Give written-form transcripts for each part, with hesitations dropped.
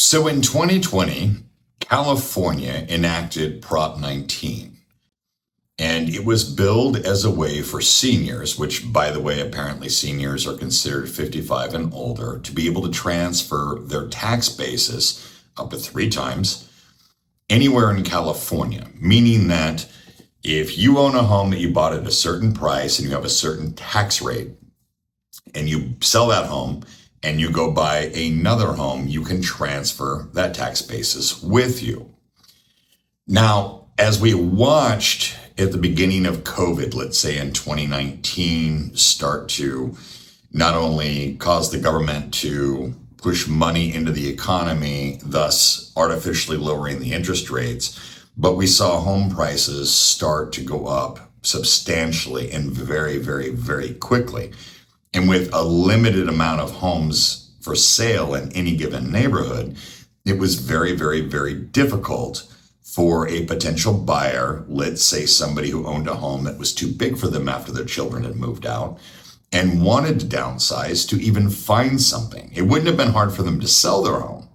So in 2020, California enacted Prop 19, and it was billed as a way for seniors, which, by the way, apparently seniors are considered 55 and older, to be able to transfer their tax basis up to 3 times anywhere in California, meaning that if you own a home that you bought at a certain price and you have a certain tax rate, and you sell that home and you go buy another home, you can transfer that tax basis with you. Now, as we watched at the beginning of COVID, let's say in 2019, start to not only cause the government to push money into the economy, thus artificially lowering the interest rates, but we saw home prices start to go up substantially and very, very, very quickly. And with a limited amount of homes for sale in any given neighborhood, it was very, very, very difficult for a potential buyer, let's say somebody who owned a home that was too big for them after their children had moved out and wanted to downsize, to even find something. It wouldn't have been hard for them to sell their home.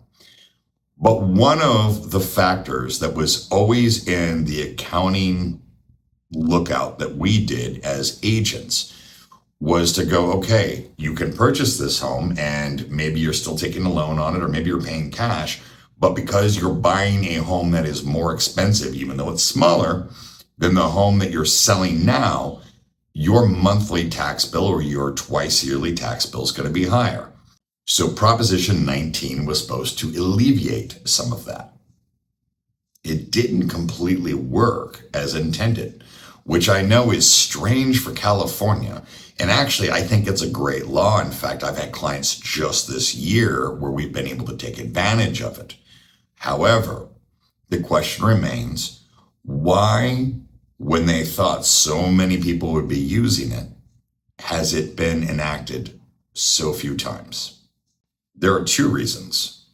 But one of the factors that was always in the accounting lookout that we did as agents was to go, okay, you can purchase this home and maybe you're still taking a loan on it, or maybe you're paying cash, but because you're buying a home that is more expensive, even though it's smaller than the home that you're selling now, your monthly tax bill or your twice yearly tax bill is going to be higher. So Proposition 19 was supposed to alleviate some of that. It didn't completely work as intended, which I know is strange for California. And actually, I think it's a great law. In fact, I've had clients just this year where we've been able to take advantage of it. However, the question remains, why, when they thought so many people would be using it, has it been enacted so few times? There are 2 reasons.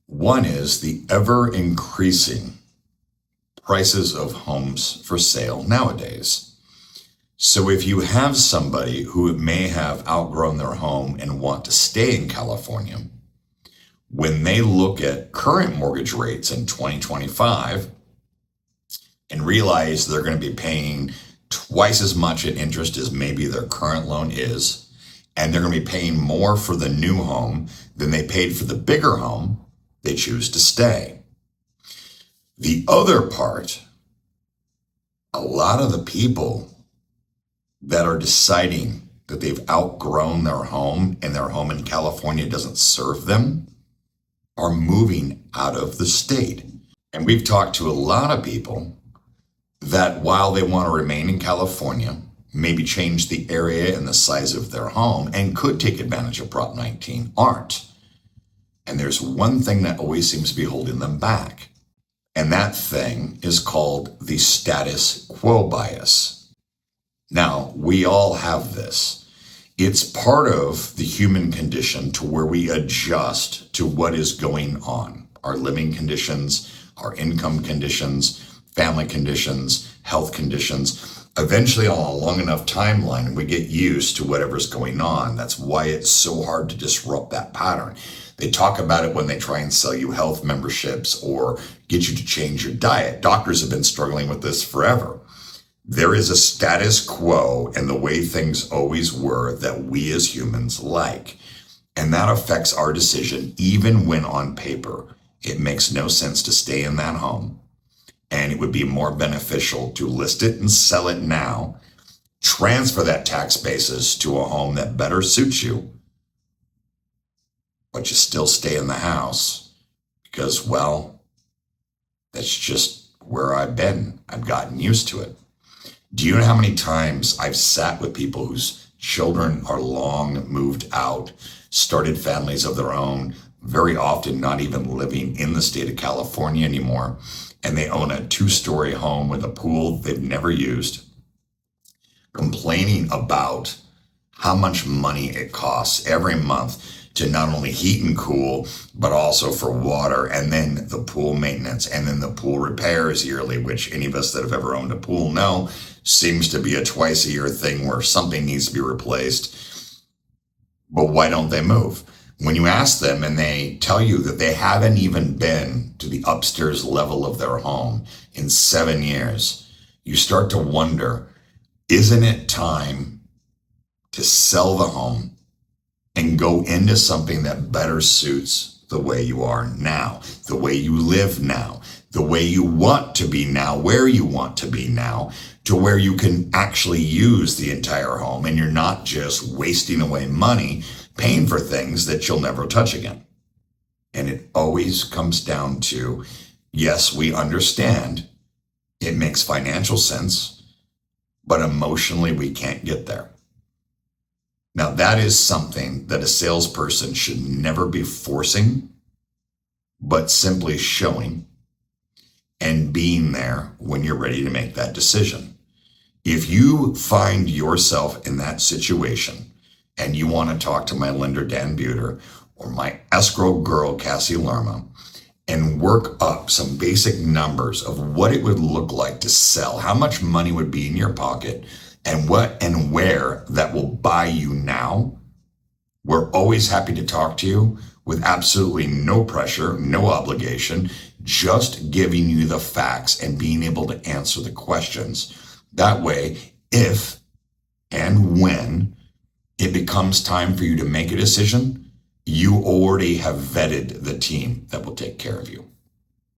One is the ever increasing prices of homes for sale nowadays. So if you have somebody who may have outgrown their home and want to stay in California, when they look at current mortgage rates in 2025 and realize they're going to be paying twice as much in interest as maybe their current loan is, and they're going to be paying more for the new home than they paid for the bigger home, they choose to stay. The other part, a lot of the people that are deciding that they've outgrown their home and their home in California doesn't serve them are moving out of the state. And we've talked to a lot of people that while they want to remain in California, maybe change the area and the size of their home and could take advantage of Prop 19, aren't. And there's one thing that always seems to be holding them back. And that thing is called the status quo bias. Now, we all have this. It's part of the human condition to where we adjust to what is going on. Our living conditions, our income conditions, family conditions, health conditions. Eventually, on a long enough timeline, we get used to whatever's going on. That's why it's so hard to disrupt that pattern. They talk about it when they try and sell you health memberships or get you to change your diet. Doctors have been struggling with this forever. There is a status quo and the way things always were that we as humans like. And that affects our decision even when on paper it makes no sense to stay in that home. And it would be more beneficial to list it and sell it now, transfer that tax basis to a home that better suits you, but you still stay in the house because, well, that's just where I've been. I've gotten used to it. Do you know how many times I've sat with people whose children are long moved out, started families of their own, very often not even living in the state of California anymore, and they own a 2-story home with a pool they've never used, complaining about how much money it costs every month to not only heat and cool, but also for water, and then the pool maintenance, and then the pool repairs yearly, which any of us that have ever owned a pool know seems to be a twice-a-year thing where something needs to be replaced. But why don't they move? When you ask them and they tell you that they haven't even been to the upstairs level of their home in 7 years, you start to wonder, isn't it time to sell the home and go into something that better suits the way you are now, the way you live now, the way you want to be now, where you want to be now, to where you can actually use the entire home and you're not just wasting away money paying for things that you'll never touch again. And it always comes down to, yes, we understand it makes financial sense, but emotionally we can't get there. Now, that is something that a salesperson should never be forcing, but simply showing and being there when you're ready to make that decision. If you find yourself in that situation and you want to talk to my lender, Dan Buter, or my escrow girl, Cassie Lerma, and work up some basic numbers of what it would look like to sell, how much money would be in your pocket, and what and where that will buy you now, we're always happy to talk to you with absolutely no pressure, no obligation, just giving you the facts and being able to answer the questions. That way, if and when it becomes time for you to make a decision, you already have vetted the team that will take care of you.